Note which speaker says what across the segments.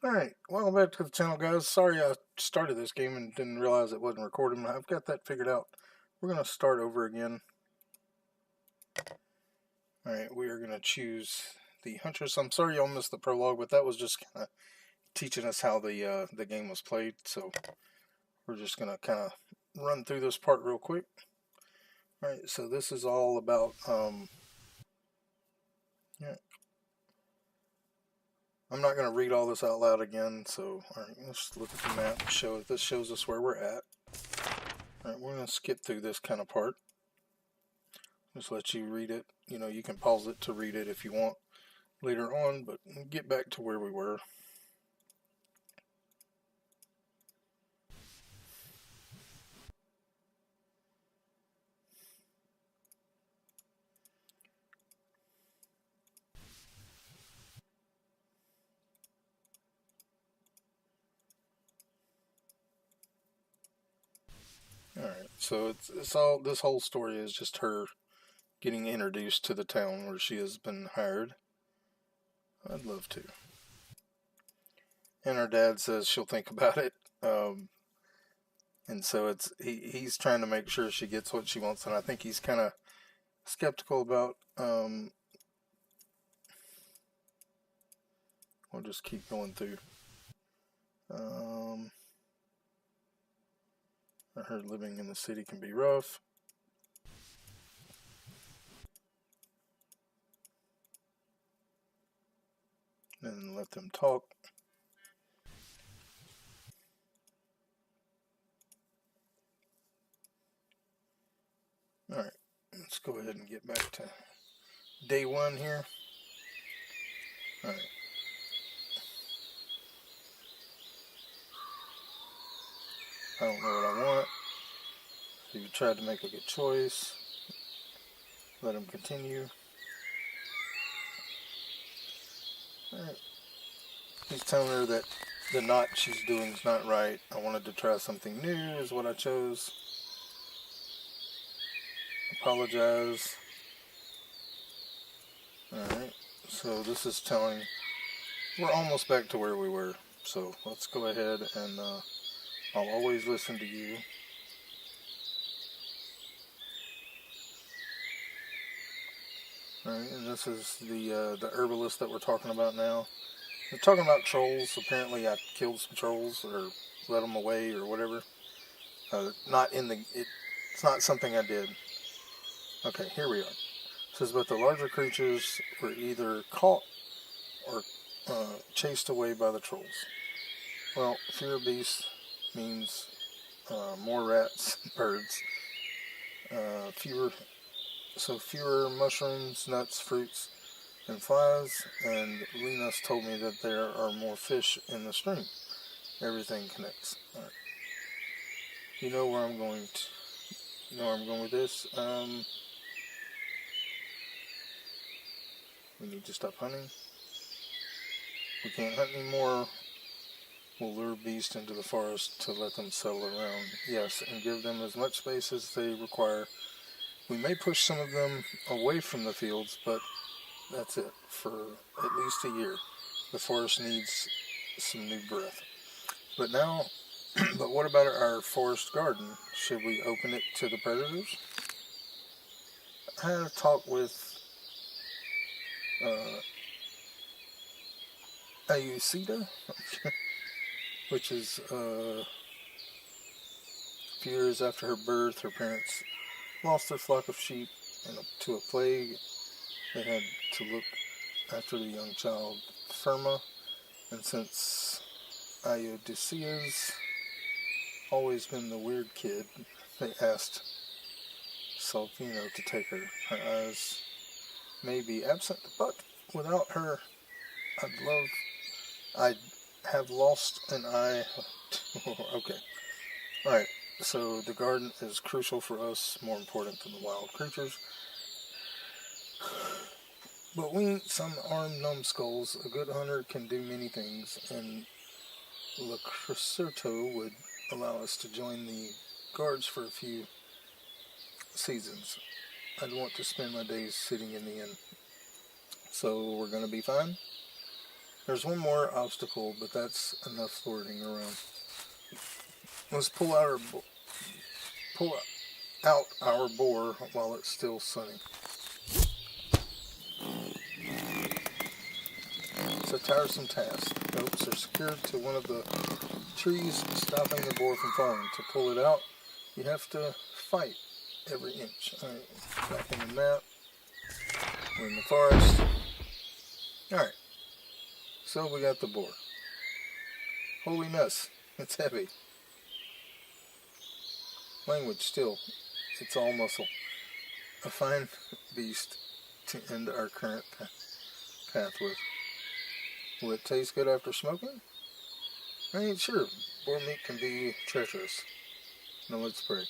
Speaker 1: Alright, welcome back to the channel, guys. Sorry I started this game and didn't realize it wasn't recording. I've got that figured out. We're going to start over again. Alright, we are going to choose the Huntress. I'm sorry y'all missed the prologue, but that was just kind of teaching us how the game was played. So we're just going to kind of run through this part real quick. Alright, so this is all about... yeah. I'm not going to read all this out loud again, so alright, let's look at the map. This shows us where we're at. Alright, we're going to skip through this kind of part. Just let you read it. You know, you can pause it to read it if you want later on, but get back to where we were. Alright, so it's all, this whole story is just her getting introduced to the town where she has been hired. I'd love to. And her dad says she'll think about it. And so he's trying to make sure she gets what she wants, and I think he's kind of skeptical about, we'll just keep going through. I heard living in the city can be rough. And let them talk. Alright, let's go ahead and get back to day one here. Alright. I don't know what I want. So you tried to make a good choice. Let him continue. Alright. He's telling her that the knot she's doing is not right. I wanted to try something new is what I chose. Apologize. Alright. So this is telling... we're almost back to where we were. So let's go ahead and I'll always listen to you. Alright, and this is the herbalist that we're talking about now. We're talking about trolls. Apparently I killed some trolls or let them away or whatever. It's not something I did. Okay, here we are. It says, but the larger creatures were either caught or chased away by the trolls. Well, fewer beasts means more rats and birds. Fewer mushrooms, nuts, fruits, and flies. And Linus told me that there are more fish in the stream. Everything connects. All right. You know where I'm going with this. We need to stop hunting. We can't hunt anymore. We'll lure beasts into the forest to let them settle around. Yes, and give them as much space as they require. We may push some of them away from the fields, but that's it for at least a year. The forest needs some new breath. But what about our forest garden? Should we open it to the predators? I had a talk with Ayucida, which is a few years after her birth, her parents lost their flock of sheep to a plague. They had to look after the young child, Firma, and since Iodicia's always been the weird kid, they asked Salvino to take her. Her eyes may be absent, but without her, I'd have lost an eye. Okay. Alright, so the garden is crucial for us, more important than the wild creatures. But we ain't some armed numbskulls. A good hunter can do many things, and Le Crucerto would allow us to join the guards for a few seasons. I'd want to spend my days sitting in the inn. So we're going to be fine? There's one more obstacle, but that's enough flirting around. Let's pull out our boar while it's still sunny. It's a tiresome task. The ropes are secured to one of the trees, stopping the boar from falling. To pull it out, you have to fight every inch. Alright, back in the map. We're in the forest. Alright, so we got the boar. Holy mess, it's heavy. Language still, it's all muscle. A fine beast to end our current path with. Will it taste good after smoking? I ain't sure. Boar meat can be treacherous. Now let's pray.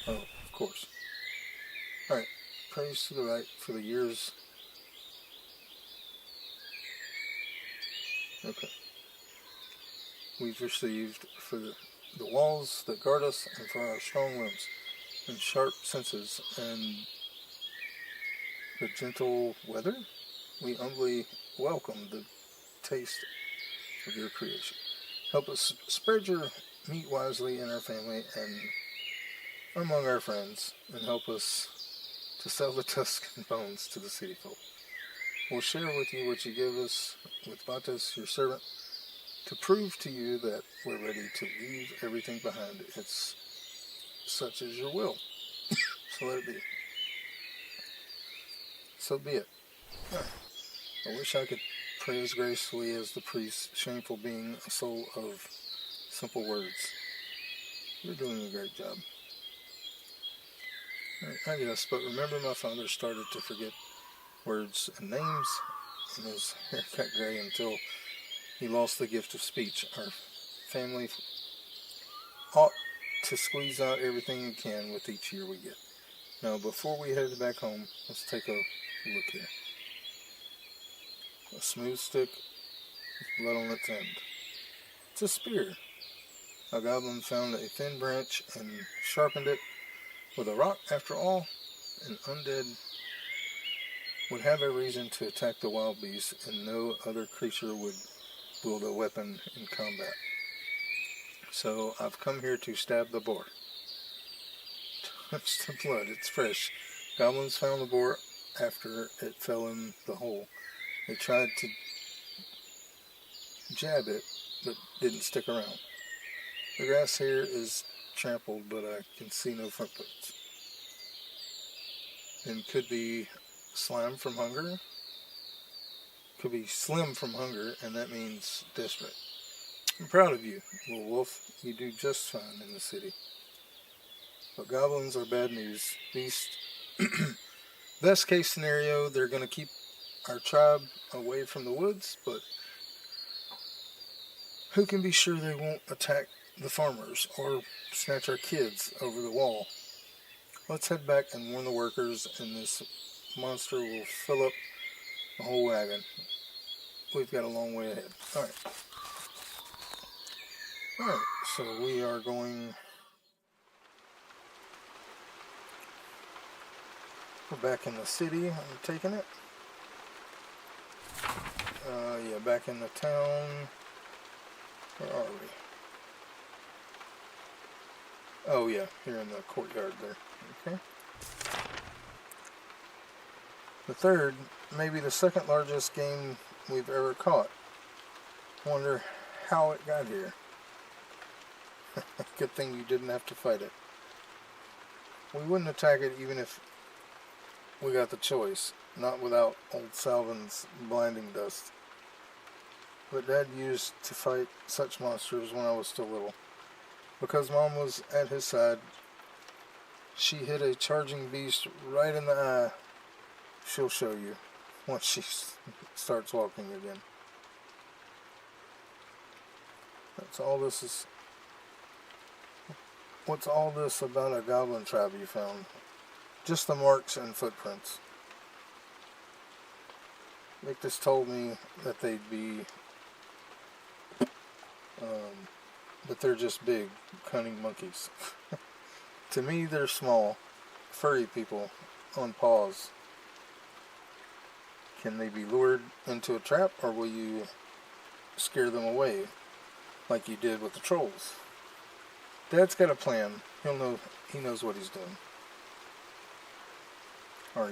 Speaker 1: Oh, of course. Alright, praise to the right for the years. Okay. We've received for the walls that guard us, and for our strong limbs and sharp senses and the gentle weather. We humbly welcome the taste of your creation. Help us spread your meat wisely in our family and among our friends, and help us to sell the tusks and bones to the city folk. We'll share with you what you give us with Vatas, your servant, to prove to you that we're ready to leave everything behind. It's such as your will. So let it be. So be it. I wish I could pray as gracefully as the priest, shameful being a soul of simple words. You're doing a great job. I guess, but remember my father started to forget words and names, and his hair got gray until he lost the gift of speech. Our family ought to squeeze out everything we can with each year we get. Now, before we head back home, let's take a look here. A smooth stick with blood on its end. It's a spear. A goblin found a thin branch and sharpened it with a rock. After all, an undead would have a reason to attack the wild beast, and no other creature would wield a weapon in combat. So I've come here to stab the boar. Touch the blood, it's fresh. Goblins found the boar after it fell in the hole. They tried to jab it, but didn't stick around. The grass here is trampled, but I can see no footprints. And could be slime from hunger. Could be slim from hunger, and that means desperate. I'm proud of you, little wolf. You do just fine in the city. But goblins are bad news. Beast. Best case scenario, they're going to keep our tribe away from the woods, but who can be sure they won't attack the farmers or snatch our kids over the wall? Let's head back and warn the workers, and this monster will fill up the whole wagon. We've got a long way ahead. Alright, so we are going... We're back in the city, I'm taking it. Yeah, back in the town. Where are we? Oh yeah, here in the courtyard there. Okay. The third, maybe the second largest game we've ever caught. Wonder how it got here. Good thing you didn't have to fight it. We wouldn't attack it even if we got the choice. Not without old Salvin's blinding dust. But Dad used to fight such monsters when I was still little. Because Mom was at his side, she hit a charging beast right in the eye. She'll show you once she starts walking again. That's all this is. What's all this about a goblin tribe you found? Just the marks and footprints. Victus told me that they'd be, that they're just big, cunning monkeys. To me, they're small, furry people on paws. Can they be lured into a trap, or will you scare them away like you did with the trolls? Dad's got a plan. He knows what he's doing. Will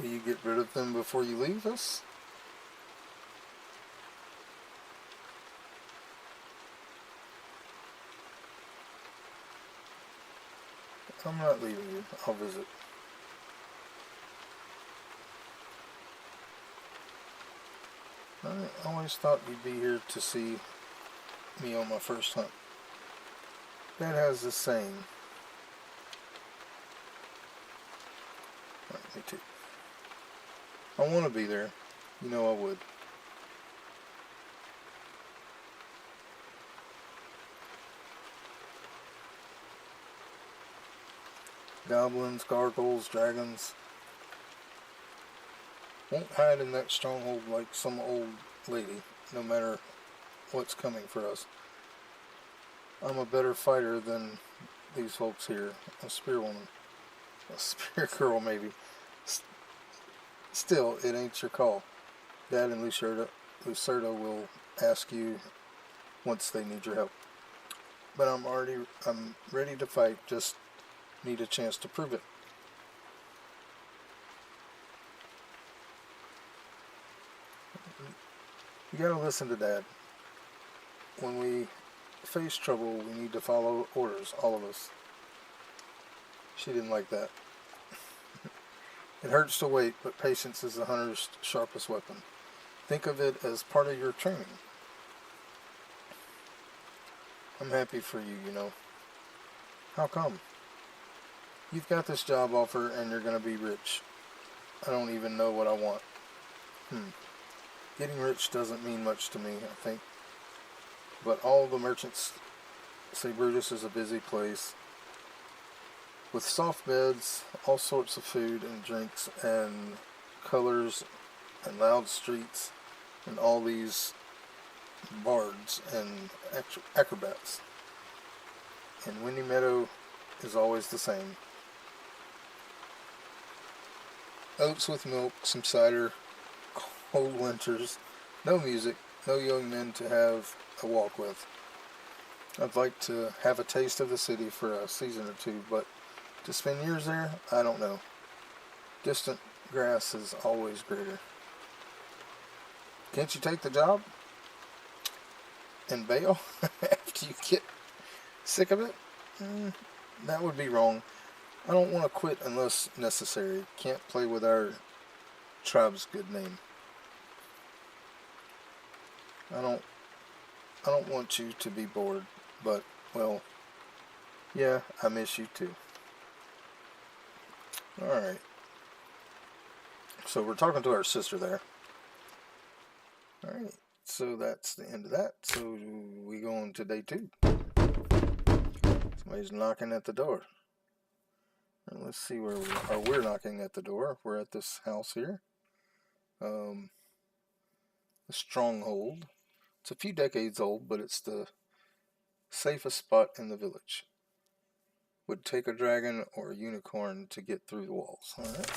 Speaker 1: you get rid of them before you leave us? I'm not leaving you. I'll visit. I always thought you'd be here to see me on my first hunt. Dad has this saying. Alright, me too. I want to be there. You know I would. Goblins, gargoyles, dragons. Won't hide in that stronghold like some old lady, no matter what's coming for us. I'm a better fighter than these folks here. A spear woman. A spear girl, maybe. Still, it ain't your call. Dad and Lucerda will ask you once they need your help. But I'm ready to fight, just need a chance to prove it. You gotta listen to Dad. When we face trouble, we need to follow orders, all of us. She didn't like that. It hurts to wait, but patience is the hunter's sharpest weapon. Think of it as part of your training. I'm happy for you, you know. How come? You've got this job offer and you're going to be rich. I don't even know what I want. Getting rich doesn't mean much to me, I think. But all the merchants say Brutus is a busy place with soft beds, all sorts of food and drinks and colors and loud streets and all these bards and acrobats. And Windy Meadow is always the same. Oats with milk, some cider, cold winters, no music, no young men to have a walk with. I'd like to have a taste of the city for a season or two, but to spend years there, I don't know. Distant grass is always greater. Can't you take the job and bail after you get sick of it? That would be wrong. I don't want to quit unless necessary. Can't play with our tribe's good name. I don't want you to be bored, but, well, yeah, I miss you too. Alright. So we're talking to our sister there. Alright, so that's the end of that. So we go on to day 2. Somebody's knocking at the door. And let's see where we are. We're knocking at the door. We're at this house here. The stronghold. It's a few decades old, but it's the safest spot in the village. Would take a dragon or a unicorn to get through the walls. Alright.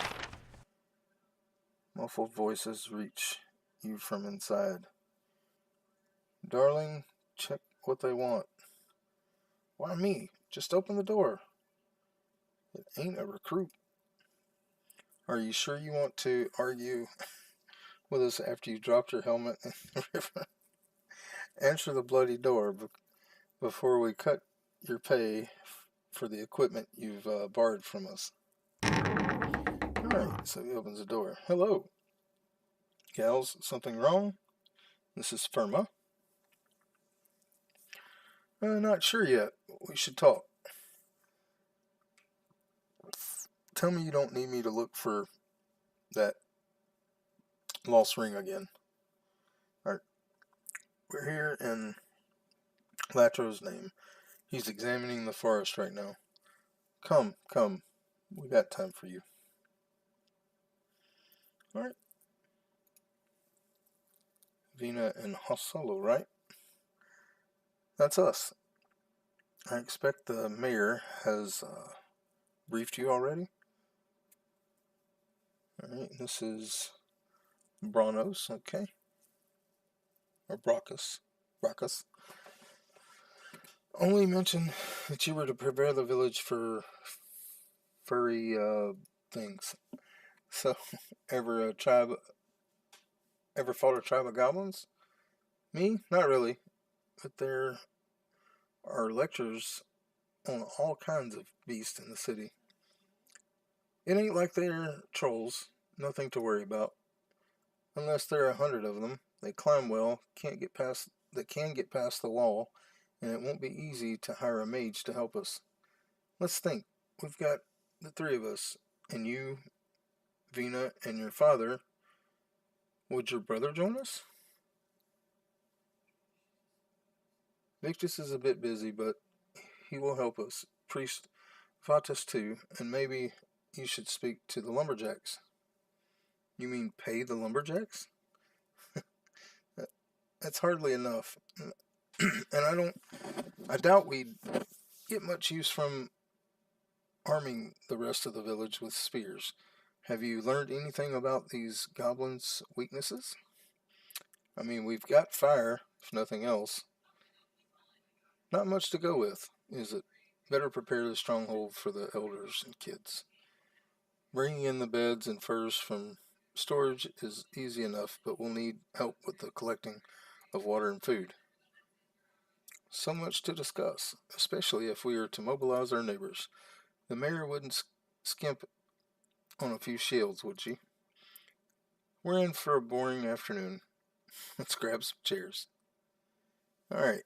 Speaker 1: Muffled voices reach you from inside. Darling, check what they want. Why me? Just open the door. It ain't a recruit. Are you sure you want to argue with us after you dropped your helmet in the river? Answer the bloody door before we cut your pay for the equipment you've borrowed from us. Alright, so he opens the door. Hello. Gals, something wrong? This is Firma. Not sure yet. We should talk. Tell me you don't need me to look for that lost ring again. Alright. We're here in Latro's name. He's examining the forest right now. Come. We got time for you. Alright. Vina and Hossolo, right? That's us. I expect the mayor has briefed you already? Alright, this is Bronos, okay. Or Brockus. Brockus. Only mention that you were to prepare the village for furry things. So, ever fought a tribe of goblins? Me? Not really. But there are lectures on all kinds of beasts in the city. It ain't like they're trolls. Nothing to worry about. Unless there are 100 of them. They climb well, they can get past the wall, and it won't be easy to hire a mage to help us. Let's think. We've got the 3 of us, and you, Vina, and your father. Would your brother join us? Victus is a bit busy, but he will help us. Priest Vatus too, and maybe you should speak to the lumberjacks. You mean pay the lumberjacks? That's hardly enough. And I doubt we'd get much use from arming the rest of the village with spears. Have you learned anything about these goblins' weaknesses? I mean, we've got fire, if nothing else. Not much to go with, is it? Better prepare the stronghold for the elders and kids. Bringing in the beds and furs from storage is easy enough, but we'll need help with the collecting of water and food. So much to discuss, especially if we are to mobilize our neighbors. The mayor wouldn't skimp on a few shields, would she? We're in for a boring afternoon. Let's grab some chairs. Alright.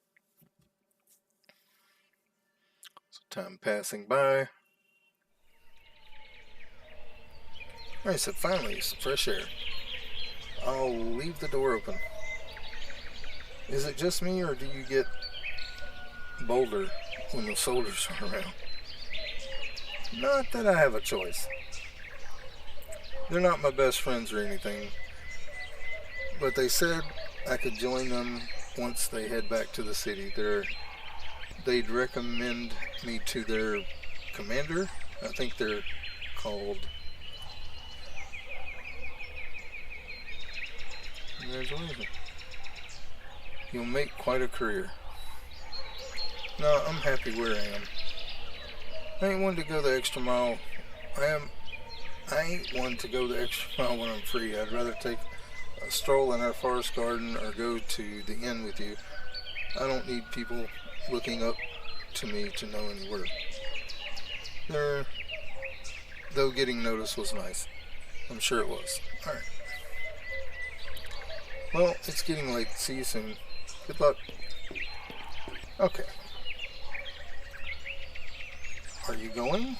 Speaker 1: So time passing by. I said finally, some fresh air. I'll leave the door open. Is it just me, or do you get bolder when the soldiers are around? Not that I have a choice. They're not my best friends or anything, but they said I could join them once they head back to the city. They'd recommend me to their commander. I think they're called... Congratulations. You'll make quite a career. No, I'm happy where I am. I ain't one to go the extra mile. I ain't one to go the extra mile when I'm free. I'd rather take a stroll in our forest garden or go to the inn with you. I don't need people looking up to me to know any word. Though getting noticed was nice. I'm sure it was. Alright. Well, it's getting late. See you soon. Good luck. Okay. Are you going?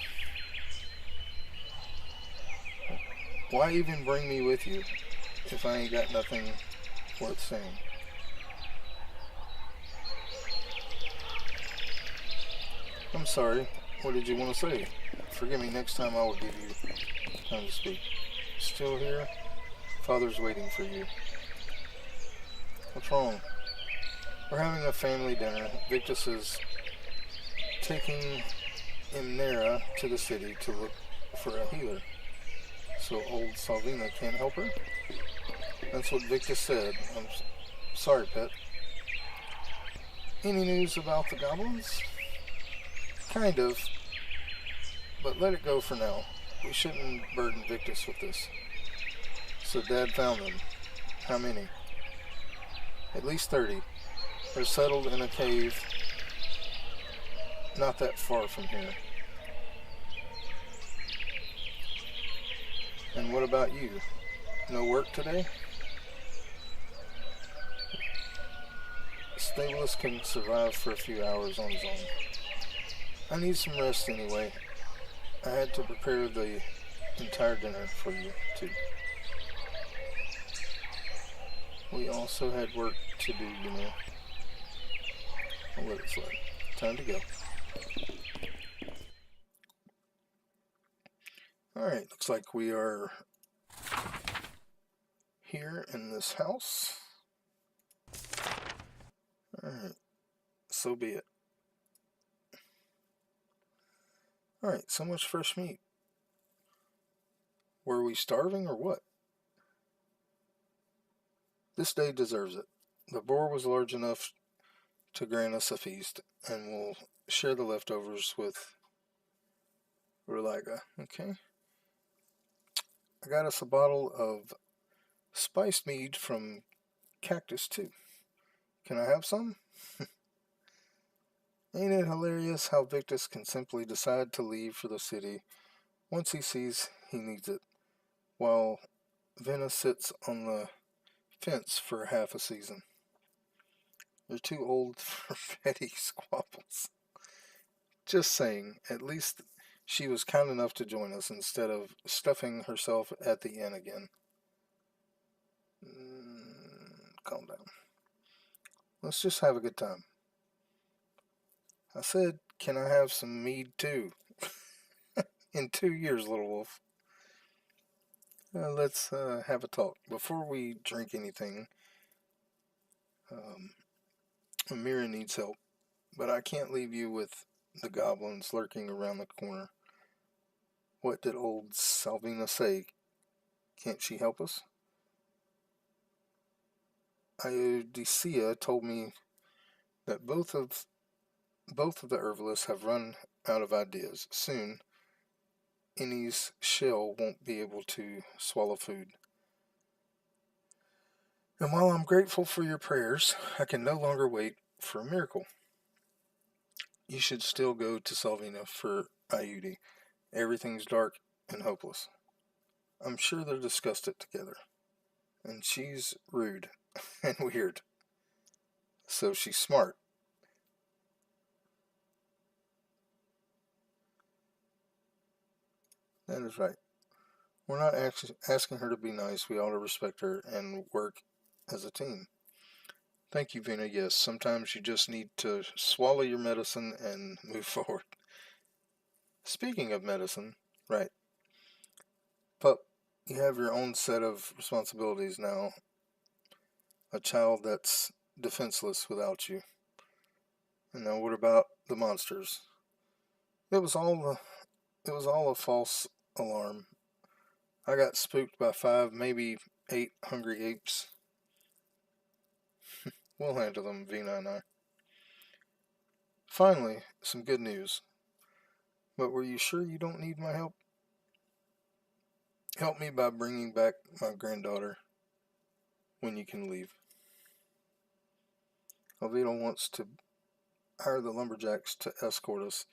Speaker 1: Why even bring me with you if I ain't got nothing worth saying? I'm sorry. What did you want to say? Forgive me, next time I will give you time to speak. Still here? Father's waiting for you. What's wrong? We're having a family dinner. Victus is taking Imnera to the city to look for a healer. So old Salvina can't help her? That's what Victus said. I'm sorry, pet. Any news about the goblins? Kind of. But let it go for now. We shouldn't burden Victus with this. So Dad found them. How many? At least 30. They're settled in a cave not that far from here. And what about you? No work today? Stabalus can survive for a few hours on his own. I need some rest anyway. I had to prepare the entire dinner for you, too. We also had work to do, you know. I'll let it slide. Time to go. Alright, looks like we are here in this house. Alright, so be it. Alright, so much fresh meat. Were we starving or what? This day deserves it. The boar was large enough to grant us a feast, and we'll share the leftovers with Religa. Okay. I got us a bottle of spiced mead from Cactus too. Can I have some? Ain't it hilarious how Victus can simply decide to leave for the city once he sees he needs it, while Vena sits on the fence for half a season? You're too old for petty squabbles. Just saying, at least she was kind enough to join us instead of stuffing herself at the inn again. Calm down. Let's just have a good time. I said, can I have some mead too? In 2 years, little wolf. Let's have a talk. Before we drink anything, Amira needs help, but I can't leave you with the goblins lurking around the corner. What did old Salvina say? Can't she help us? Iodicea told me that both of the herbalists have run out of ideas. Soon, Innie's shell won't be able to swallow food. And while I'm grateful for your prayers, I can no longer wait for a miracle. You should still go to Salvina for Iudi. Everything's dark and hopeless. I'm sure they're disgusted together. And she's rude and weird. So she's smart. That is right. We're not actually asking her to be nice. We ought to respect her and work as a team. Thank you, Vina. Yes, sometimes you just need to swallow your medicine and move forward. Speaking of medicine, right. Pup, you have your own set of responsibilities now. A child that's defenseless without you. And now what about the monsters? It was all a false alarm. I got spooked by 5, maybe 8 hungry apes. We'll handle them, Vina and I. Finally, some good news. But were you sure you don't need my help? Help me by bringing back my granddaughter when you can leave. Alvito wants to hire the lumberjacks to escort us.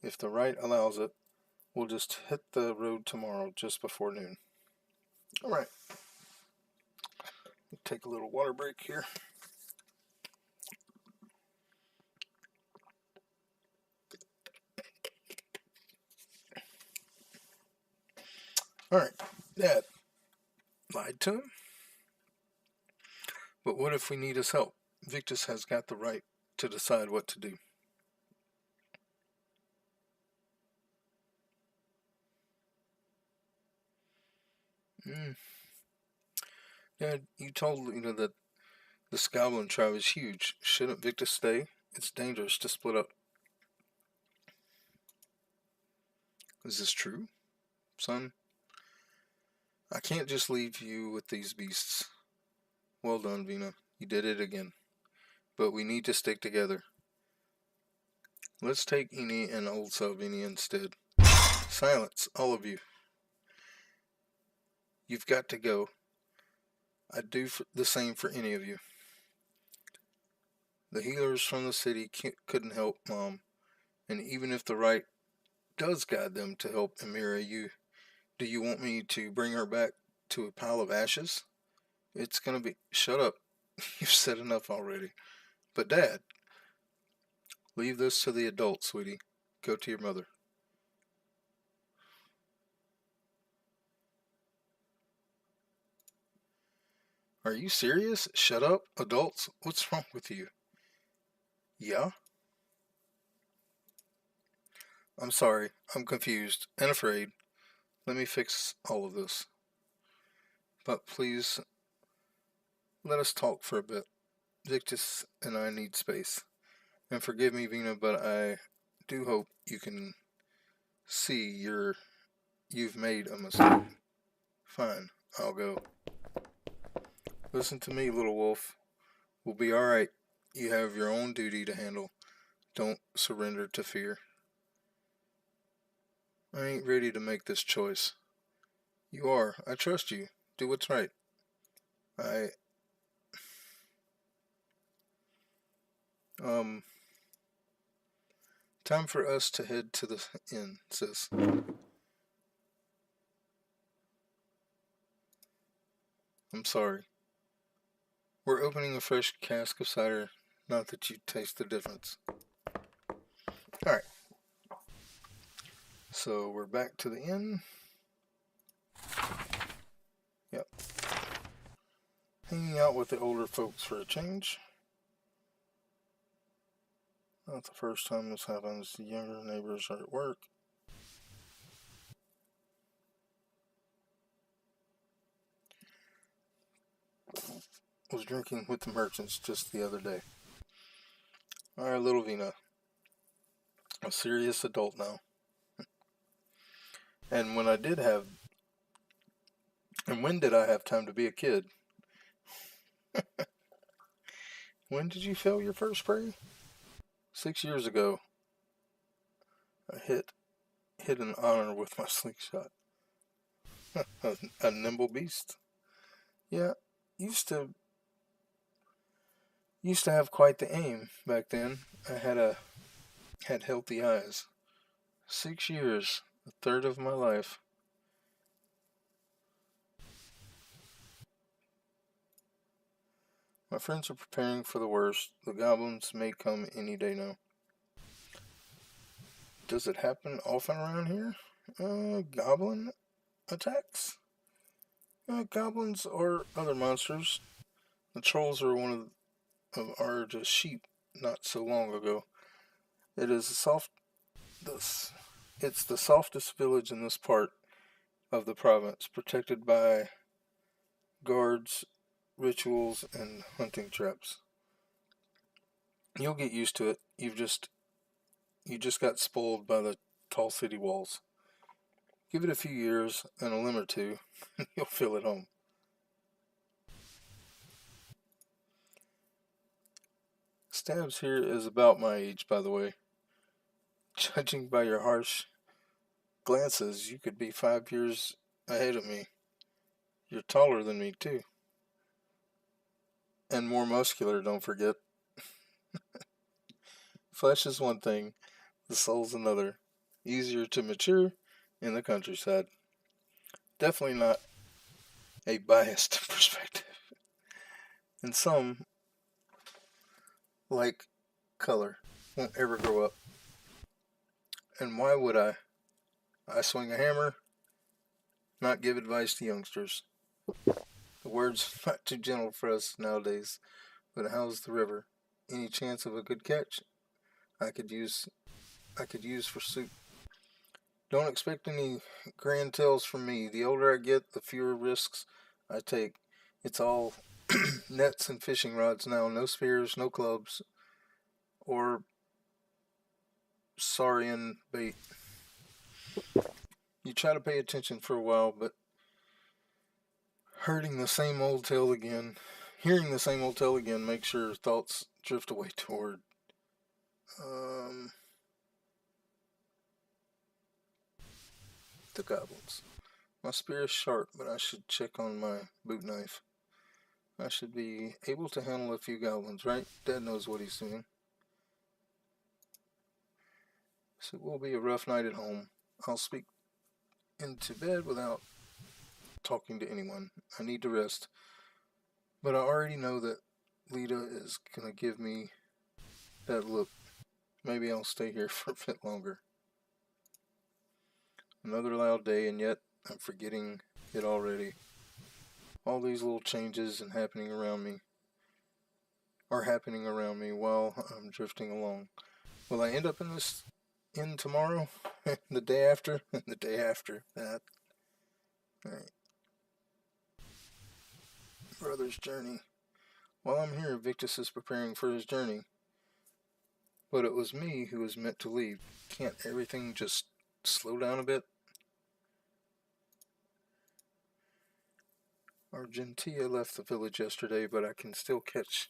Speaker 1: If the right allows it, we'll just hit the road tomorrow just before noon. Alright. Take a little water break here. Alright. Dad lied to him. But what if we need his help? Victus has got the right to decide what to do. Dad, you told that this goblin tribe is huge. Shouldn't Victus stay? It's dangerous to split up. Is this true, son? I can't just leave you with these beasts. Well done, Vina. You did it again. But we need to stick together. Let's take Eni and old Salvini instead. Silence, all of you. You've got to go. I'd do the same for any of you. The healers from the city couldn't help Mom, and even if the right does guide them to help Amira, do you want me to bring her back to a pile of ashes? It's gonna be... Shut up. You've said enough already. But Dad, leave this to the adults, sweetie. Go to your mother. Are you serious? Shut up, adults. What's wrong with you? Yeah? I'm sorry. I'm confused and afraid. Let me fix all of this. But please, let us talk for a bit. Victus and I need space. And forgive me, Vina, but I do hope you can see you've made a mistake. Fine, I'll go. Listen to me, little wolf. We'll be alright. You have your own duty to handle. Don't surrender to fear. I ain't ready to make this choice. You are. I trust you. Do what's right. I... Time for us to head to the inn, sis. I'm sorry. We're opening a fresh cask of cider. Not that you taste the difference. Alright. So we're back to the inn. Yep. Hanging out with the older folks for a change. Not the first time this happens. The younger neighbors are at work. Was drinking with the merchants just the other day. Alright, little Vina. A serious adult now. And when did I have time to be a kid? When did you fail your first prey? 6 years ago. I hit an honor with my slingshot. a nimble beast. Yeah, used to have quite the aim back then. I had healthy eyes. 6 years, a third of my life. My friends are preparing for the worst. The goblins may come any day now. Does it happen often around here? Goblin attacks? Goblins or other monsters. The trolls are one of our sheep not so long ago. It's the softest village in this part of the province, protected by guards, rituals, and hunting traps. You'll get used to it. You just got spoiled by the tall city walls. Give it a few years and a limb or two, and you'll feel at home. Stabs here is about my age, by the way. Judging by your harsh glances, you could be 5 years ahead of me. You're taller than me, too. And more muscular, don't forget. Flesh is one thing, the soul's another. Easier to mature in the countryside. Definitely not a biased perspective. And some, like color, won't ever grow up. And why would I? I swing a hammer, not give advice to youngsters. The word's not too gentle for us nowadays, but how's the river? Any chance of a good catch? I could use for soup. Don't expect any grand tales from me. The older I get, the fewer risks I take. It's all nets and fishing rods now. No spears, no clubs, or saurian bait. You try to pay attention for a while, but hearing the same old tale again makes your thoughts drift away toward the goblins. My spear is sharp, but I should check on my boot knife. I should be able to handle a few goblins, right? Dad knows what he's doing. So it will be a rough night at home. I'll speak into bed without talking to anyone. I need to rest. But I already know that Lita is going to give me that look. Maybe I'll stay here for a bit longer. Another loud day, and yet I'm forgetting it already. All these little changes are happening around me while I'm drifting along. Will I end up in this inn tomorrow? The day after? The day after that. Alright. Brother's journey. While I'm here, Victus is preparing for his journey. But it was me who was meant to leave. Can't everything just slow down a bit? Argentia left the village yesterday, but I can still catch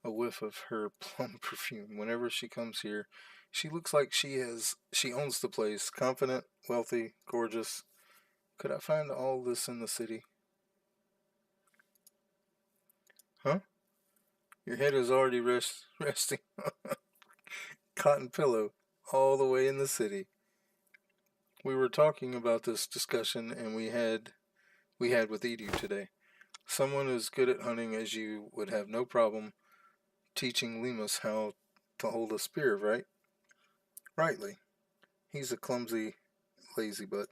Speaker 1: a whiff of her plum perfume whenever she comes here. She looks like she owns the place. Confident, wealthy, gorgeous. Could I find all this in the city? Huh? Your head is already resting on a cotton pillow all the way in the city. We were talking about this discussion and we had with Edu today. Someone as good at hunting as you would have no problem teaching Lemus how to hold a spear, right? Rightly. He's a clumsy, lazy butt.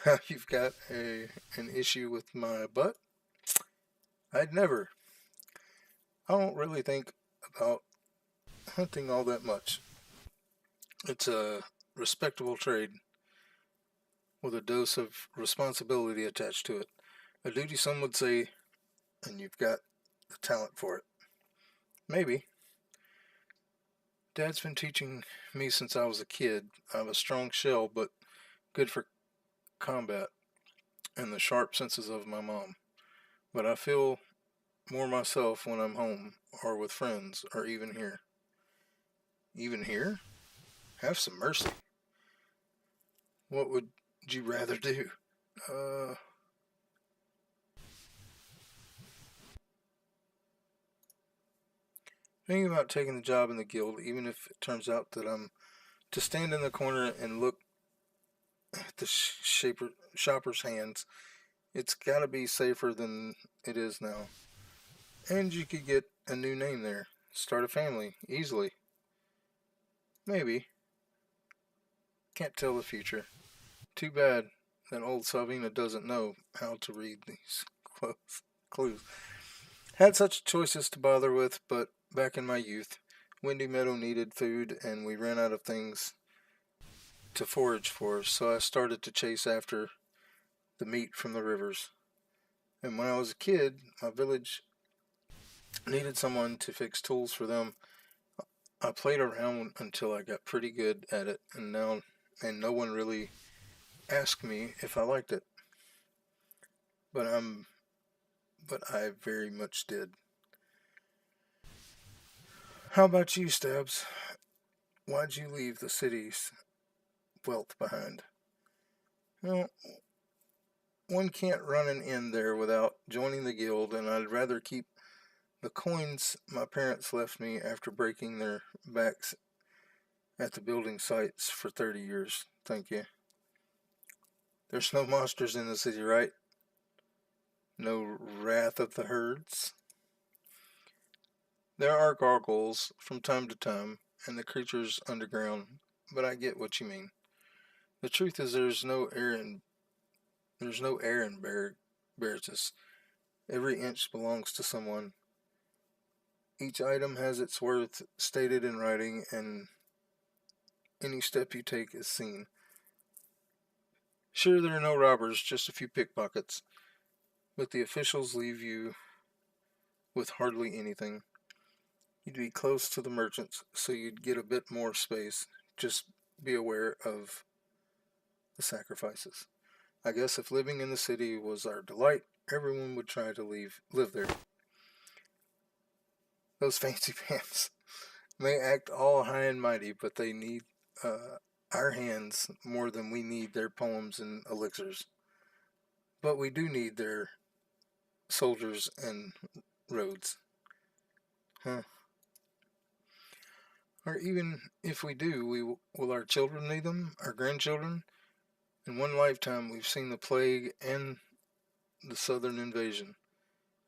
Speaker 1: Now you've got an issue with my butt? I'd never. I don't really think about hunting all that much. It's a respectable trade with a dose of responsibility attached to it. A duty, some would say, and you've got the talent for it. Maybe. Dad's been teaching me since I was a kid. I have a strong shell, but good for combat, and the sharp senses of my mom. But I feel more myself when I'm home, or with friends, or even here. Even here? Have some mercy. What would you rather do? Uh, Thinking about taking the job in the guild, even if it turns out that I'm to stand in the corner and look at the shopper's hands. It's gotta be safer than it is now. And you could get a new name there. Start a family, easily. Maybe. Can't tell the future. Too bad that old Salvina doesn't know how to read these clues. Had such choices to bother with, but back in my youth, Windy Meadow needed food and we ran out of things to forage for, so I started to chase after the meat from the rivers. And when I was a kid, my village needed someone to fix tools for them. I played around until I got pretty good at it, and no one really asked me if I liked it. But I very much did. How about you, Stabs? Why'd you leave the city's wealth behind? Well, one can't run an inn there without joining the guild, and I'd rather keep the coins my parents left me after breaking their backs at the building sites for 30 years. Thank you. There's no monsters in the city, right? No wrath of the herds? There are gargoyles from time to time, and the creatures underground, but I get what you mean. The truth is there's no air in Bertus. Every inch belongs to someone. Each item has its worth stated in writing, and any step you take is seen. Sure, there are no robbers, just a few pickpockets, but the officials leave you with hardly anything. You'd be close to the merchants, so you'd get a bit more space. Just be aware of the sacrifices. I guess if living in the city was our delight, everyone would try to live there. Those fancy pants may act all high and mighty, but they need our hands more than we need their poems and elixirs. But we do need their soldiers and roads. Huh. Or even if we do, will our children need them? Our grandchildren? In one lifetime, we've seen the plague and the southern invasion.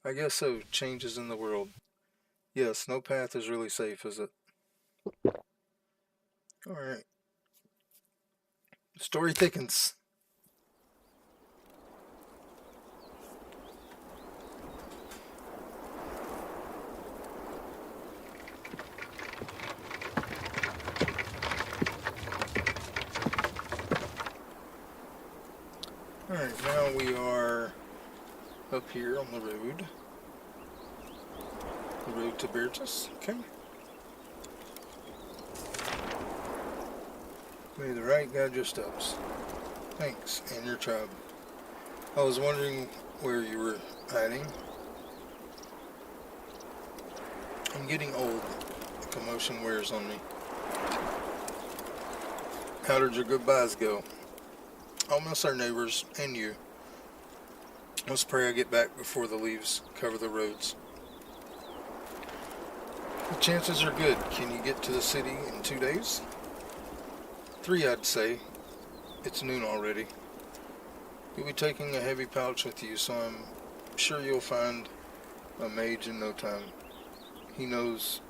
Speaker 1: I guess so. Changes in the world. Yes, no path is really safe, is it? Alright. The story thickens. Alright, now we are up here on the road. The road to Bertus, okay. May the right guide your steps. Thanks, and your tribe. I was wondering where you were hiding. I'm getting old. Commotion wears on me. How did your goodbyes go? I'll miss our neighbors and you. Let's pray I get back before the leaves cover the roads. The chances are good. Can you get to the city in 2 days? 3, I'd say. It's noon already. You'll be taking a heavy pouch with you, so I'm sure you'll find a mage in no time. Who knows,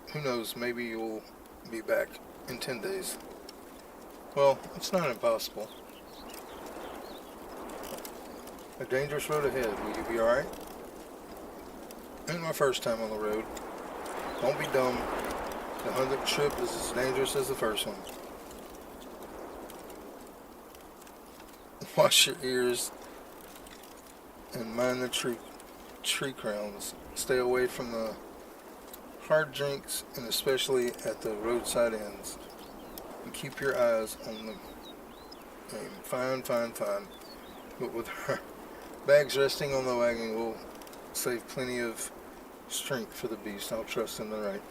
Speaker 1: maybe you'll be back in 10 days. Well, it's not impossible. A dangerous road ahead. Will you be alright? Ain't my first time on the road. Don't be dumb. The 100th trip is as dangerous as the first one. Wash your ears and mind the tree crowns. Stay away from the hard drinks, and especially at the roadside inns. And keep your eyes on the game. Fine. But with her bags resting on the wagon, we'll save plenty of strength for the beast. I'll trust in the right.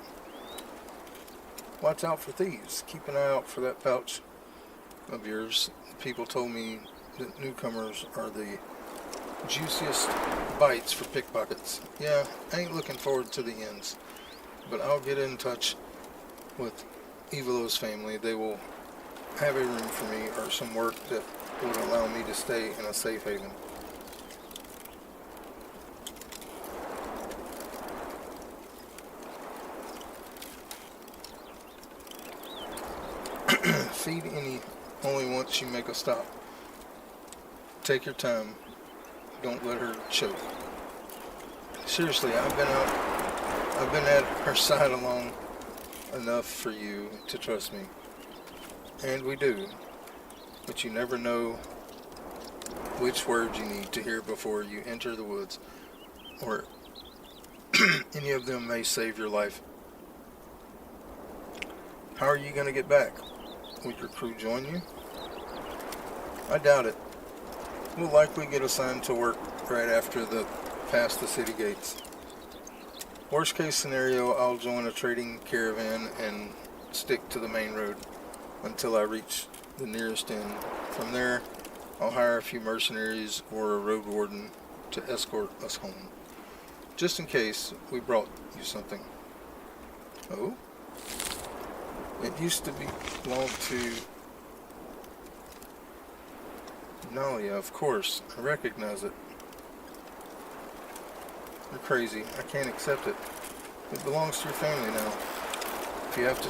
Speaker 1: Watch out for thieves. Keep an eye out for that pouch of yours. People told me that newcomers are the juiciest bites for pickpockets. Yeah, I ain't looking forward to the ends, but I'll get in touch with Evelo's family. They will have a room for me or some work that would allow me to stay in a safe haven. Feed any only once you make a stop. Take your time. Don't let her choke. Seriously, I've been at her side long enough for you to trust me. And we do. But you never know which words you need to hear before you enter the woods, or any of them may save your life. How are you going to get back? Will your crew join you? I doubt it. We'll likely get assigned to work right after past the city gates. Worst case scenario, I'll join a trading caravan and stick to the main road until I reach the nearest inn. From there, I'll hire a few mercenaries or a Roadwarden to escort us home. Just in case we brought you something. Oh? It used to belong to Nalia, of course. I recognize it. You're crazy. I can't accept it. It belongs to your family now. If you have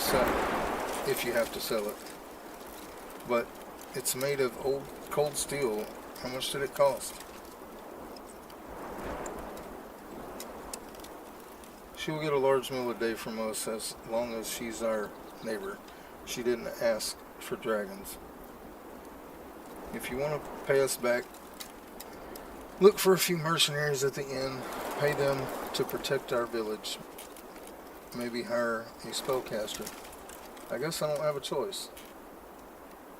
Speaker 1: to sell it. But it's made of old cold steel. How much did it cost? She will get a large meal a day from us as long as she's our neighbor. She didn't ask for dragons. If you want to pay us back, look for a few mercenaries at the inn. Pay them to protect our village. Maybe hire a spellcaster. I guess I don't have a choice.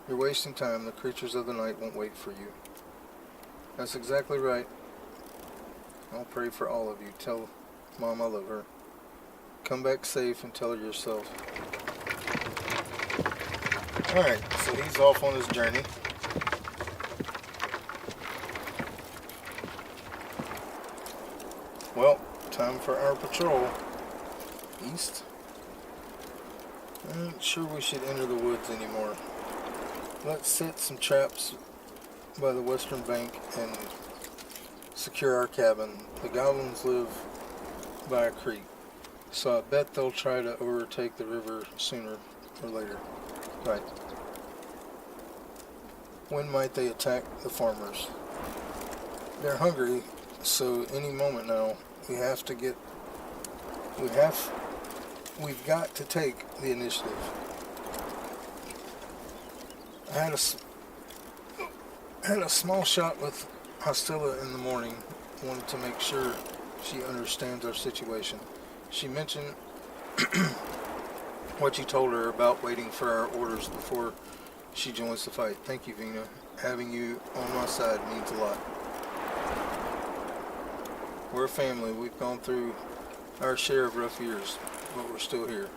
Speaker 1: You're wasting time. The creatures of the night won't wait for you. That's exactly right. I'll pray for all of you. Tell Mom I love her. Come back safe and tell her yourself. Alright, so he's off on his journey. Well, time for our patrol. East. I'm not sure we should enter the woods anymore. Let's set some traps by the western bank and secure our cabin. The goblins live by a creek, so I bet they'll try to overtake the river sooner or later. Right. When might they attack the farmers? They're hungry, so any moment now we've got to take the initiative. I had a small shot with Hostilla in the morning. Wanted to make sure she understands our situation. She mentioned what you told her about waiting for our orders before she joins the fight. Thank you, Vina. Having you on my side means a lot. We're a family. We've gone through our share of rough years, but we're still here.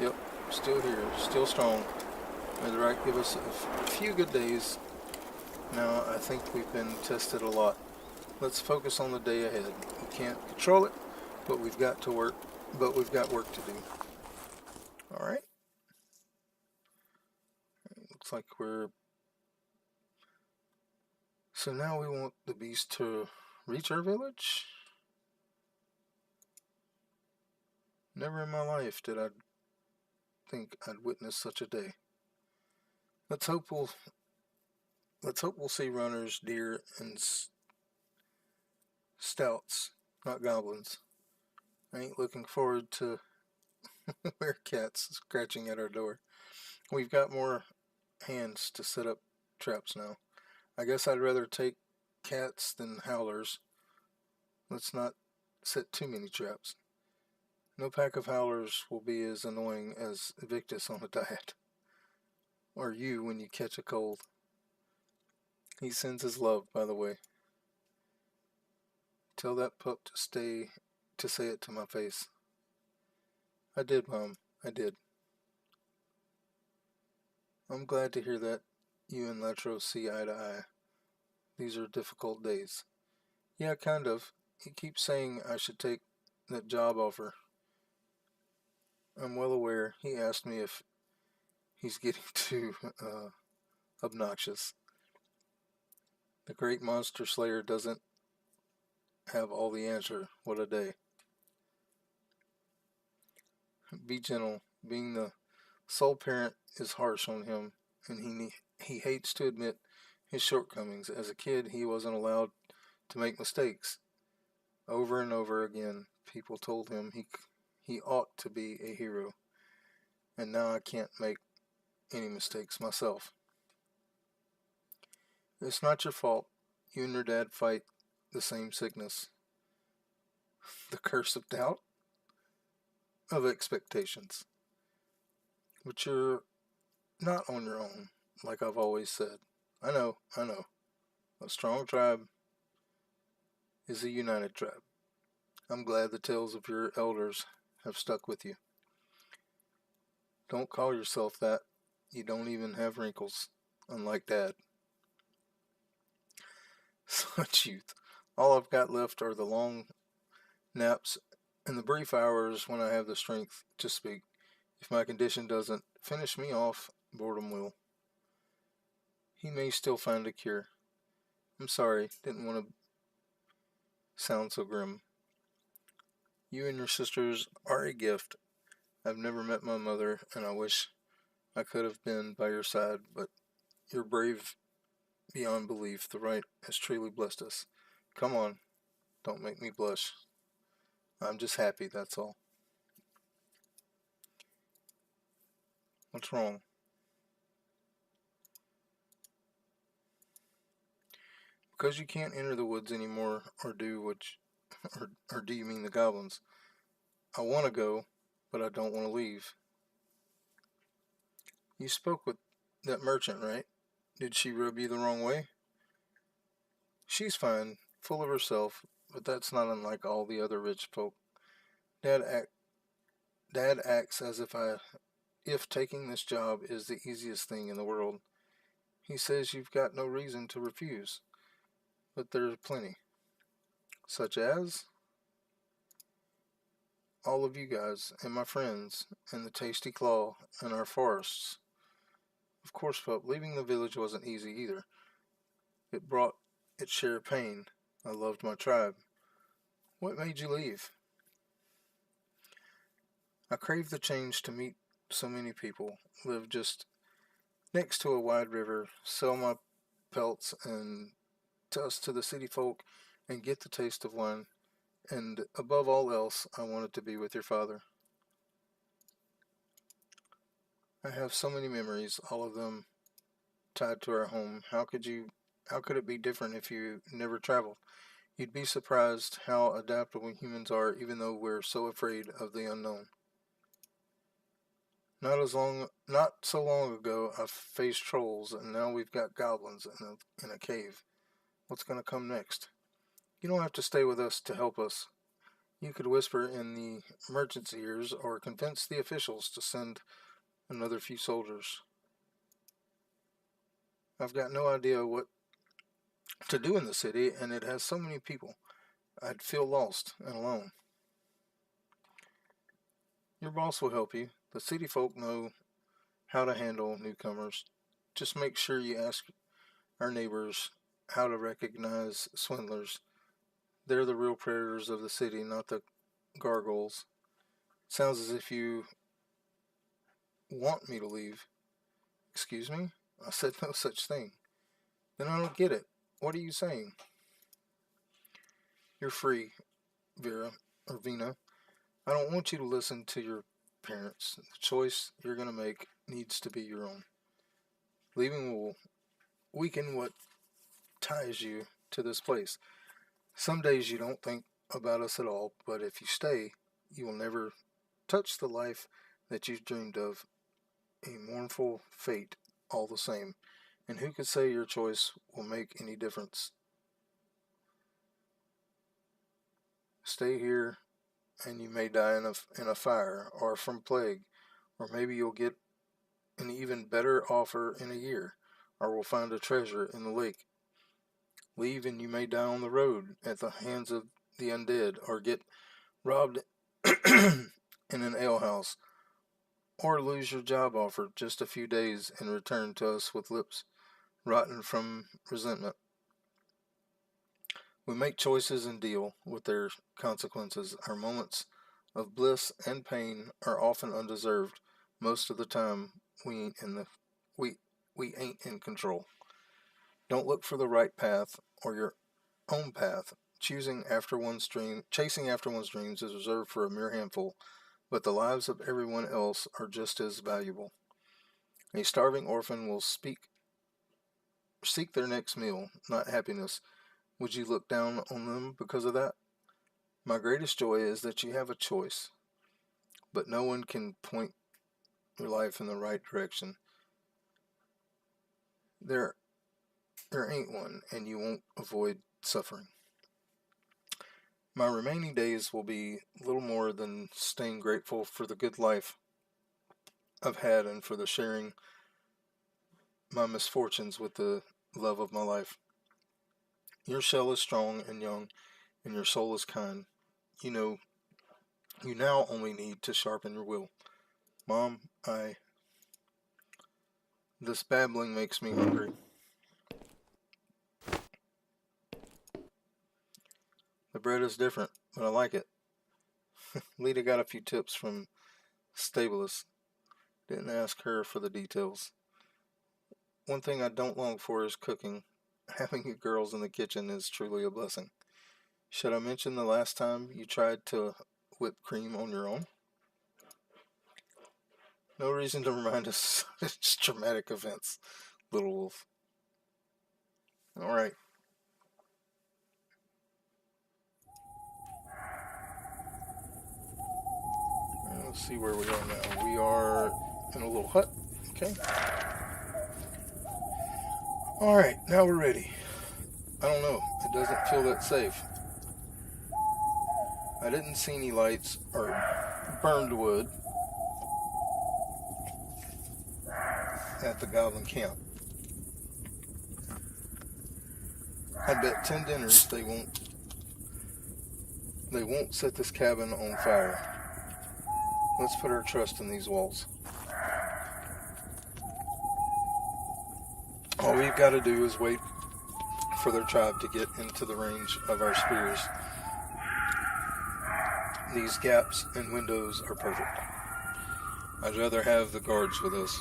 Speaker 1: Yep, still here, still strong. May the right give us a few good days. Now, I think we've been tested a lot. Let's focus on the day ahead. We can't control it, but we've got to work. But we've got work to do. All right. Looks like we're. So now we want the beast to reach our village. Never in my life did I think I'd witness such a day. Let's hope we'll see runners, deer, and stouts, not goblins. I ain't looking forward to cats scratching at our door. We've got more hands to set up traps now. I guess I'd rather take cats than howlers. Let's not set too many traps. No pack of howlers will be as annoying as Victus on a diet. Or you when you catch a cold. He sends his love, by the way. Tell that pup to say it to my face. I did, Mom. I did. I'm glad to hear that you and Latro see eye to eye. These are difficult days. Yeah, kind of. He keeps saying I should take that job offer. I'm well aware. He asked me if he's getting too obnoxious. The great monster slayer doesn't have all the answer. What a day. Be gentle. Being the sole parent is harsh on him, and he hates to admit his shortcomings. As a kid, he wasn't allowed to make mistakes. Over and over again, people told him he ought to be a hero, and now I can't make any mistakes myself. It's not your fault. You and your dad fight the same sickness. The curse of doubt? Of expectations. But you're not on your own, like I've always said. I know. A strong tribe is a united tribe. I'm glad the tales of your elders have stuck with you. Don't call yourself that. You don't even have wrinkles, unlike Dad. Such youth. All I've got left are the long naps and the brief hours when I have the strength to speak. If my condition doesn't finish me off, boredom will. He may still find a cure. I'm sorry, didn't want to sound so grim. You and your sisters are a gift. I've never met my mother, and I wish I could have been by your side, but you're brave beyond belief. The right has truly blessed us. Come on, don't make me blush. I'm just happy, that's all. What's wrong? Because you can't enter the woods anymore, or do you mean the goblins? I want to go, but I don't want to leave. You spoke with that merchant, right? Did she rub you the wrong way? She's fine, full of herself, but that's not unlike all the other rich folk. Dad acts as if taking this job is the easiest thing in the world. He says you've got no reason to refuse, but there's plenty. Such as all of you guys, and my friends, and the Tasty Claw, and our forests. Of course, pup, leaving the village wasn't easy either. It brought its share of pain. I loved my tribe. What made you leave? I craved the change to meet so many people, live just next to a wide river, sell my pelts and tusk to the city folk, and get the taste of wine. And above all else, I wanted to be with your father. I have so many memories, all of them tied to our home. How could it be different if you never traveled? You'd be surprised how adaptable humans are, even though we're so afraid of the unknown. Not so long ago, I faced trolls, and now we've got goblins in a cave. What's going to come next? You don't have to stay with us to help us. You could whisper in the merchant's ears or convince the officials to send another few soldiers. I've got no idea what to do in the city, and it has so many people. I'd feel lost and alone. Your boss will help you. The city folk know how to handle newcomers. Just make sure you ask our neighbors how to recognize swindlers. They're the real predators of the city, not the gargoyles. Sounds as if you want me to leave. Excuse me? I said no such thing. Then I don't get it. What are you saying? You're free, Vera, or Vina. I don't want you to listen to your parents. The choice you're going to make needs to be your own. Leaving will weaken what ties you to this place. Some days you don't think about us at all, but if you stay, you will never touch the life that you've dreamed of. A mournful fate, all the same. And who could say your choice will make any difference? Stay here, and you may die in a fire, or from plague, or maybe you'll get an even better offer in a year, or will find a treasure in the lake. Leave, and you may die on the road at the hands of the undead, or get robbed in an alehouse, or lose your job offer just a few days and return to us with lips rotten from resentment. We make choices and deal with their consequences. Our moments of bliss and pain are often undeserved. Most of the time, we ain't in control. Don't look for the right path or your own path. Chasing after one's dreams is reserved for a mere handful, but the lives of everyone else are just as valuable. A starving orphan will seek their next meal, not happiness. Would you look down on them because of that? My greatest joy is that you have a choice, but no one can point your life in the right direction. There ain't one, and you won't avoid suffering. My remaining days will be little more than staying grateful for the good life I've had and for the sharing my misfortunes with the love of my life. Your shell is strong and young, and your soul is kind. You know, you now only need to sharpen your will. Mom, this babbling makes me hungry. The bread is different, but I like it. Lita got a few tips from Stabilis. Didn't ask her for the details. One thing I don't long for is cooking. Having you girls in the kitchen is truly a blessing. Should I mention the last time you tried to whip cream on your own? No reason to remind us of such traumatic events, Little Wolf. Alright. Let's see where we are now. We are in a little hut. Okay. Alright, now we're ready. I don't know. It doesn't feel that safe. I didn't see any lights or burned wood at the goblin camp. I bet 10 dinners they won't set this cabin on fire. Let's put our trust in these walls. All we've got to do is wait for their tribe to get into the range of our spears. These gaps and windows are perfect. I'd rather have the guards with us.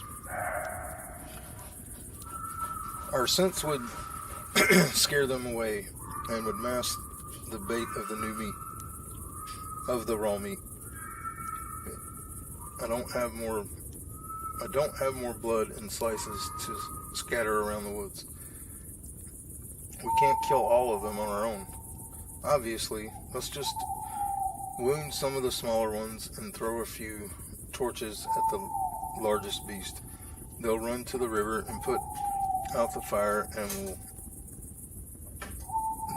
Speaker 1: Our scents would scare them away and would mask the bait of the new meat, of the raw meat. I don't have more blood and slices to scatter around the woods. We can't kill all of them on our own. Obviously, let's just wound some of the smaller ones and throw a few torches at the largest beast. They'll run to the river and put out the fire and will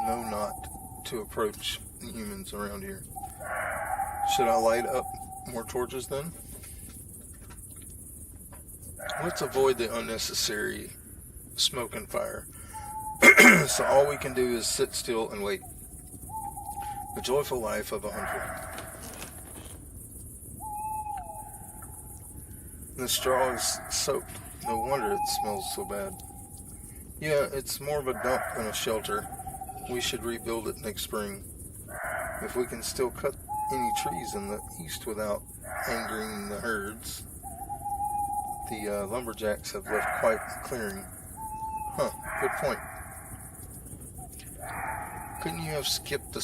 Speaker 1: know not to approach the humans around here. Should I light up more torches then? Let's avoid the unnecessary smoke and fire. So all we can do is sit still and wait. The joyful life of a hunter. The straw is soaked. No wonder it smells so bad. Yeah, it's more of a dump than a shelter. We should rebuild it next spring. If we can still cut any trees in the east without angering the herds. The lumberjacks have left quite a clearing. Huh, good point. Couldn't you have skipped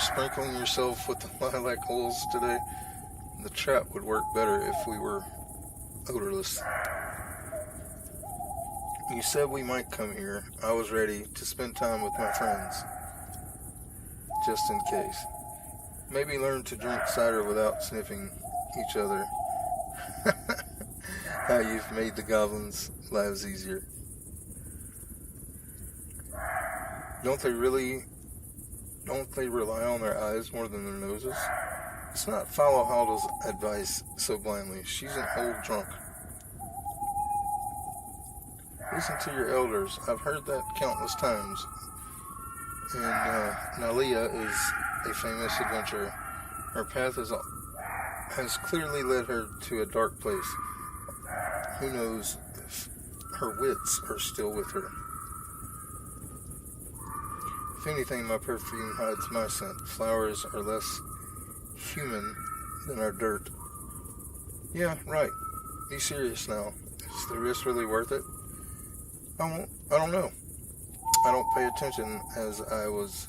Speaker 1: sprinkling yourself with the lilac oils today? The trap would work better if we were odorless. You said we might come here. I was ready to spend time with my friends. Just in case. Maybe learn to drink cider without sniffing each other. How you've made the goblins' lives easier. Don't they rely on their eyes more than their noses? Let's not follow Halda's advice so blindly. She's an old drunk. Listen to your elders. I've heard that countless times. And Nalia is a famous adventurer. Her path has clearly led her to a dark place. Who knows if her wits are still with her. If anything, my perfume hides my scent. Flowers are less human than our dirt. Yeah, right. Be serious now. Is the risk really worth it? I don't know. I didn't pay attention as I was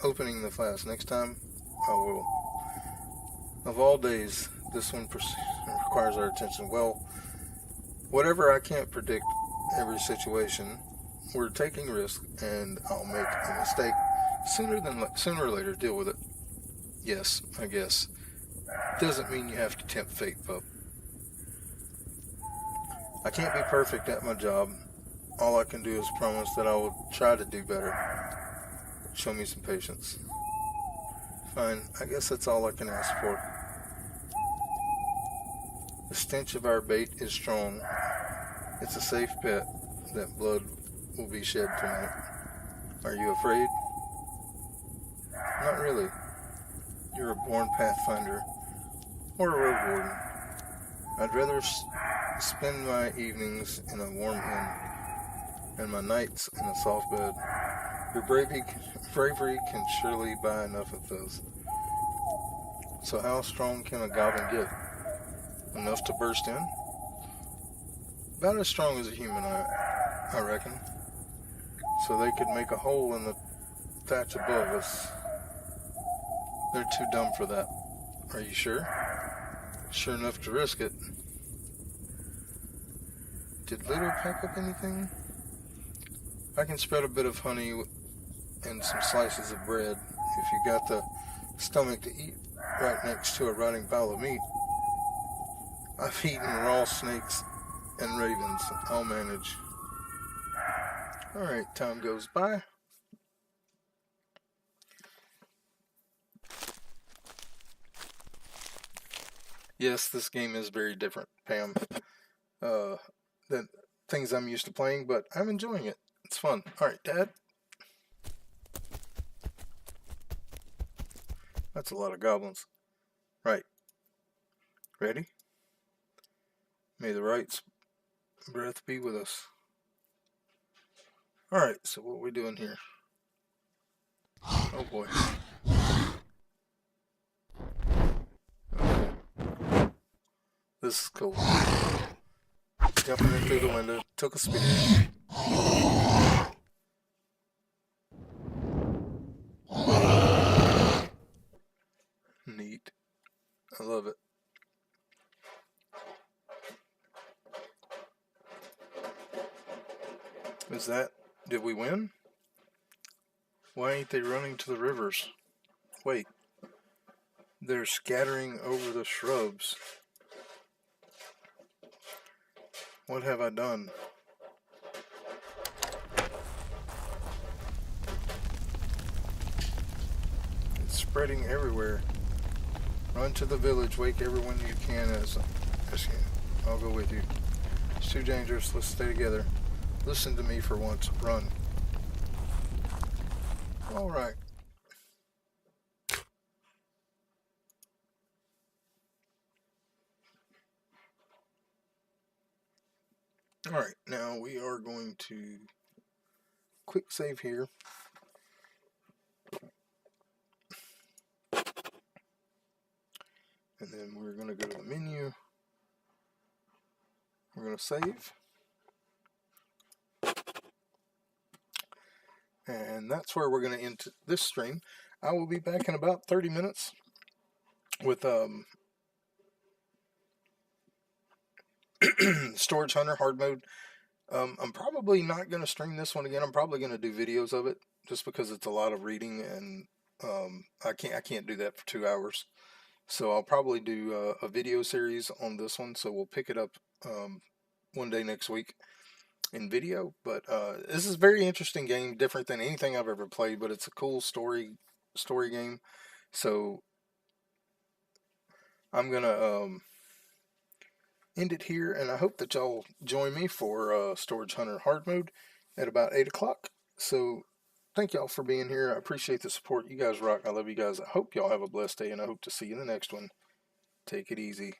Speaker 1: opening the flask. Next time, I will. Of all days, this one requires our attention. Well, whatever, I can't predict every situation. We're taking risks, and I'll make a mistake sooner or later. Deal with it. Yes, I guess. Doesn't mean you have to tempt fate, pup. I can't be perfect at my job. All I can do is promise that I will try to do better. Show me some patience. Fine, I guess that's all I can ask for. The stench of our bait is strong. It's a safe bet that blood will be shed tonight. Are you afraid? Not really. You're a born pathfinder, or a roadwarden. I'd rather spend my evenings in a warm inn, and my nights in a soft bed. Your bravery can surely buy enough of those. So how strong can a goblin get? Enough to burst in? About as strong as a human, I reckon. So they could make a hole in the thatch above us. They're too dumb for that. Are you sure? Sure enough to risk it. Did Little pack up anything? I can spread a bit of honey and some slices of bread. If you got the stomach to eat right next to a rotting pile of meat. I've eaten raw snakes and ravens. I'll manage. Alright, time goes by. Yes, this game is very different, Pam, than things I'm used to playing, but I'm enjoying it. It's fun. Alright, Dad. That's a lot of goblins. Right. Ready? May the right's breath be with us. Alright, so what are we doing here? Oh boy. Okay. This is cool. Jumping in through the window, took a speed. Neat. I love it. Is that... did we win? Why ain't they running to the rivers? Wait. They're scattering over the shrubs. What have I done? spreading everywhere. Run to the village. Wake everyone you can. I'll go with you. It's too dangerous. Let's stay together. Listen to me for once. Run. Alright. Alright, now we are going to quick save here. And then we're going to go to the menu. We're going to save. And that's where we're going to end this stream. I will be back in about 30 minutes with Storage Hunter hard mode. I'm probably not going to stream this one again. I'm probably going to do videos of it just because it's a lot of reading, and I can't do that for 2 hours. So I'll probably do a video series on this one. So we'll pick it up one day next week in video. But this is a very interesting game, different than anything I've ever played, but it's a cool story game. So I'm gonna end it here, and I hope that y'all join me for Storage Hunter hard mode at about 8 o'clock. So thank y'all for being here. I appreciate the support. You guys rock. I love you guys. I hope y'all have a blessed day, and I hope to see you in the next one. Take it easy.